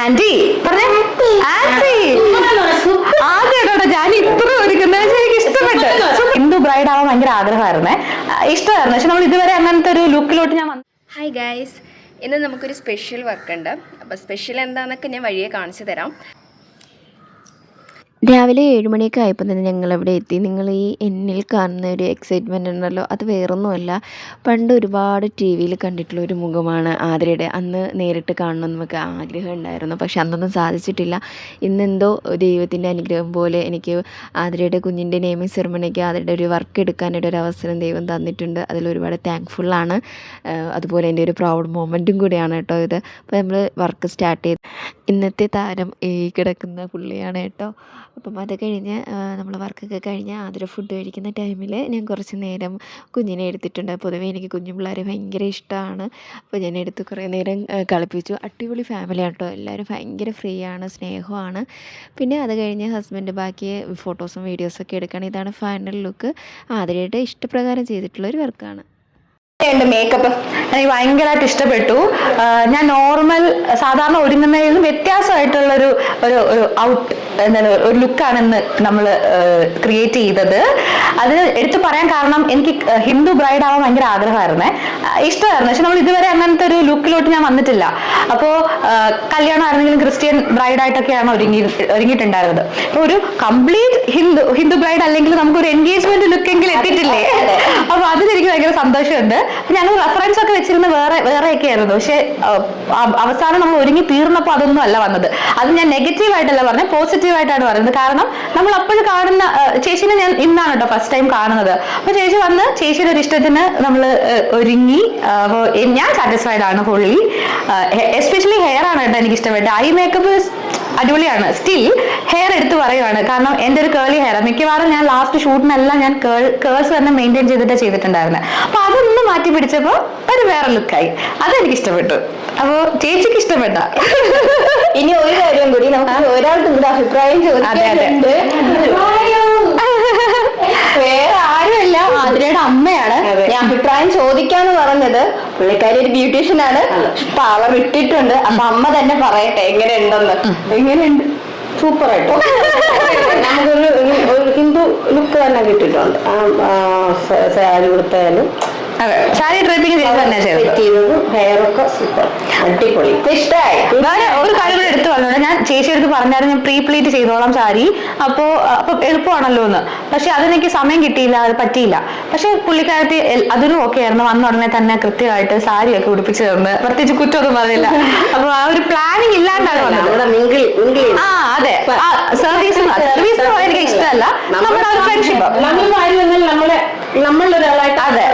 Anti പറഞ്ഞേ, anti ആദ്യമായിട്ടോ ഞാൻ ഇത്ര ഒരുക്കുന്നത്. എനിക്ക് ഇഷ്ടപ്പെട്ടു. ഹിന്ദു ബ്രൈഡ് ആവാൻ ഭയങ്കര ആഗ്രഹമായിരുന്നേ, ഇഷ്ടമായിരുന്നു. പക്ഷെ നമ്മൾ ഇതുവരെ അങ്ങനത്തെ ഒരു ലുക്കിലോട്ട് ഞാൻ ഹായ് ഗൈസ്, ഇന്ന് നമുക്കൊരു സ്പെഷ്യൽ വർക്ക് ഉണ്ട്. അപ്പോൾ സ്പെഷ്യൽ എന്താണെന്നൊക്കെ ഞാൻ വഴിയെ കാണിച്ചു തരാം. രാവിലെ 7 മണിയൊക്കെ ആയപ്പോൾ തന്നെ ഞങ്ങളവിടെ എത്തി. നിങ്ങൾ ഈ എന്നിൽ കാണുന്ന ഒരു എക്സൈറ്റ്മെൻ്റ് ഉണ്ടല്ലോ, അത് വേറൊന്നുമല്ല. പണ്ട് ഒരുപാട് ടി വിയിൽ കണ്ടിട്ടുള്ള ഒരു മുഖമാണ് ആതിരയുടെ. അന്ന് നേരിട്ട് കാണണം നമുക്ക് ആഗ്രഹം ഉണ്ടായിരുന്നു, പക്ഷെ അന്നൊന്നും സാധിച്ചിട്ടില്ല. ഇന്നെന്തോ ദൈവത്തിൻ്റെ അനുഗ്രഹം പോലെ എനിക്ക് ആതിരയുടെ കുഞ്ഞിൻ്റെ നെയിമിങ് സെറിമണിക്ക് ആതിരയുടെ ഒരു വർക്ക് എടുക്കാനായിട്ട് ഒരു അവസരം ദൈവം തന്നിട്ടുണ്ട്. അതിലൊരുപാട് താങ്ക്ഫുള്ളാണ്. അതുപോലെ എൻ്റെ ഒരു പ്രൗഡ് മൊമെൻറ്റും കൂടിയാണ് കേട്ടോ ഇത്. അപ്പോൾ നമ്മൾ വർക്ക് സ്റ്റാർട്ട് ചെയ്ത് ഇന്നത്തെ താരം ഈ കിടക്കുന്ന പുള്ളിയാണ് കേട്ടോ. അപ്പം അത് കഴിഞ്ഞ് നമ്മൾ വർക്കൊക്കെ കഴിഞ്ഞ് ആതിര ഫുഡ് കഴിക്കുന്ന ടൈമിൽ ഞാൻ കുറച്ച് നേരം കുഞ്ഞിനെ എടുത്തിട്ടുണ്ട്. പൊതുവേ എനിക്ക് കുഞ്ഞു പിള്ളേരെ ഭയങ്കര ഇഷ്ടമാണ്. അപ്പോൾ ഞാൻ എടുത്ത് കുറേ നേരം കളിപ്പിച്ചു. അടിപൊളി ഫാമിലിയാണ് കേട്ടോ, എല്ലാവരും ഭയങ്കര ഫ്രീ ആണ്, സ്നേഹമാണ്. പിന്നെ അത് കഴിഞ്ഞ് ഹസ്ബൻഡ് ബാക്കി ഫോട്ടോസും വീഡിയോസൊക്കെ എടുക്കുകയാണ്. ഇതാണ് ഫൈനൽ ലുക്ക്. ആതിരയുടെ ഇഷ്ടപ്രകാരം ചെയ്തിട്ടുള്ള ഒരു വർക്കാണ്. മേക്കപ്പ് എനിക്ക് ഭയങ്കരമായിട്ട് ഇഷ്ടപ്പെട്ടു. ഞാൻ നോർമൽ സാധാരണ ഒരുങ്ങുന്നതിൽ നിന്ന് വ്യത്യാസമായിട്ടുള്ളൊരു ഒരു ഔട്ട് എന്താണ് ഒരു ലുക്കാണ് നമ്മൾ ക്രിയേറ്റ് ചെയ്തത്. അത് എടുത്തു പറയാൻ കാരണം എനിക്ക് ഹിന്ദു ബ്രൈഡ് ആവാൻ ഭയങ്കര ആഗ്രഹമായിരുന്നേ, ഇഷ്ടമായിരുന്നു. പക്ഷെ നമ്മൾ ഇതുവരെ അങ്ങനത്തെ ഒരു ലുക്കിലോട്ട് ഞാൻ വന്നിട്ടില്ല. അപ്പോൾ കല്യാണം ആയിരുന്നെങ്കിലും ക്രിസ്ത്യൻ ബ്രൈഡായിട്ടൊക്കെയാണ് ഒരുങ്ങിയിട്ടുണ്ടായിരുന്നത്. അപ്പോൾ ഒരു കംപ്ലീറ്റ് ഹിന്ദു ബ്രൈഡ് അല്ലെങ്കിൽ നമുക്കൊരു എൻഗേജ്മെന്റ് ലുക്കെങ്കിലും എത്തിയിട്ടില്ലേ. അപ്പൊ അതിൽ എനിക്ക് ഭയങ്കര സന്തോഷമുണ്ട്. ഞങ്ങൾ റെഫറൻസ് ഒക്കെ വെച്ചിരുന്ന വേറെയൊക്കെ ആയിരുന്നു. പക്ഷെ അവസാനം നമ്മൾ ഒരുങ്ങി തീർന്നപ്പോൾ അതൊന്നും അല്ല വന്നത്. അത് ഞാൻ നെഗറ്റീവ് ആയിട്ടല്ല പറഞ്ഞത്, പോസിറ്റീവ് ആയിട്ടാണ് പറയുന്നത്. കാരണം നമ്മൾ അപ്പോഴും കാണുന്ന ചേച്ചിനെ ഞാൻ ഇന്നാണ് കേട്ടോ ഫസ്റ്റ് ടൈം കാണുന്നത്. അപ്പൊ ചേച്ചി വന്ന് ചേച്ചിയുടെ ഒരു ഇഷ്ടത്തിന് നമ്മൾ ഒരുങ്ങി. അപ്പോൾ ഞാൻ സാറ്റിസ്ഫൈഡ് ആണ് ഫുള്ളി. എസ്പെഷ്യലി ഹെയർ ആണ് കേട്ടോ എനിക്ക് ഇഷ്ടപ്പെട്ടത്. ഐ മേക്കപ്പ് അടിപൊളിയാണ്. സ്റ്റിൽ ഹെയർ എടുത്ത് പറയുവാണ്, കാരണം എൻ്റെ ഒരു കേളി ഹെയർ മിക്കവാറും ഞാൻ ലാസ്റ്റ് ഷൂട്ടിനെല്ലാം ഞാൻ കേൾസ് തന്നെ മെയിൻറ്റെയിൻ ചെയ്തിട്ടുണ്ടായിരുന്നത്. അപ്പൊ അതൊന്ന് മാറ്റി പിടിച്ചപ്പോ ഒരു വേറെ ലുക്കായി. അതെനിക്ക് ഇഷ്ടപ്പെട്ടു. അപ്പൊ ചേച്ചിക്ക് ഇഷ്ടപ്പെട്ട ഇനി ഒരു കാര്യം കൂടി, നമുക്ക് ഒരാൾക്ക് കൂടെ അഭിപ്രായം ചോദിക്കാനുണ്ട്. വേറെ ആരുമല്ല, ആതിരയുടെ അമ്മയാണ്. ഞാൻ അഭിപ്രായം ചോദിക്കാന്ന് പറഞ്ഞത്. പുള്ളിക്കാരി ഒരു ബ്യൂട്ടീഷ്യൻ ആണ്, പാവർ ഇട്ടിട്ടുണ്ട്. അപ്പൊ അമ്മ തന്നെ പറയട്ടെ എങ്ങനെയുണ്ടെന്ന്. എങ്ങനെയുണ്ട്? സൂപ്പറായിട്ട് നമുക്കൊരു ഹിന്ദു ലുക്ക് തന്നെ കിട്ടിയിട്ടുണ്ട്. സാരി കൊടുത്താലും സാരി ഡ്രൈപ്പിംഗ് ചെയ്തത് ഹെയറൊക്കെ സൂപ്പർ, അടിപൊളി, ഇഷ്ടമായി. ഒരു കാര്യം കൂടെ എടുത്തു പറഞ്ഞു, ഞാൻ ചേച്ചി എടുത്ത് പറഞ്ഞായിരുന്നു ഞാൻ പ്രീ പ്ലീറ്റ് ചെയ്തോളാം സാരി, അപ്പൊ എളുപ്പമാണല്ലോ എന്ന്. പക്ഷെ അതെനിക്ക് സമയം കിട്ടിയില്ല, അത് പറ്റിയില്ല. പക്ഷെ പുള്ളിക്കാരത്തി അതിനും ഓക്കെ ആയിരുന്നു. വന്ന ഉടനെ തന്നെ കൃത്യമായിട്ട് സാരിയൊക്കെ ഉടുപ്പിച്ചു തന്ന്, പ്രത്യേകിച്ച് കുറ്റമൊന്നും പറഞ്ഞില്ല. അപ്പൊ ആ ഒരു പ്ലാനിങ് ഇല്ലാണ്ടാണ് വന്നത്. അതെ, സർവീസ് എനിക്ക് ഇഷ്ടമല്ല. നമ്മുടെ ഫ്രണ്ട്ഷിപ്പ് നമ്മളൊരാളായിട്ട് അതെ.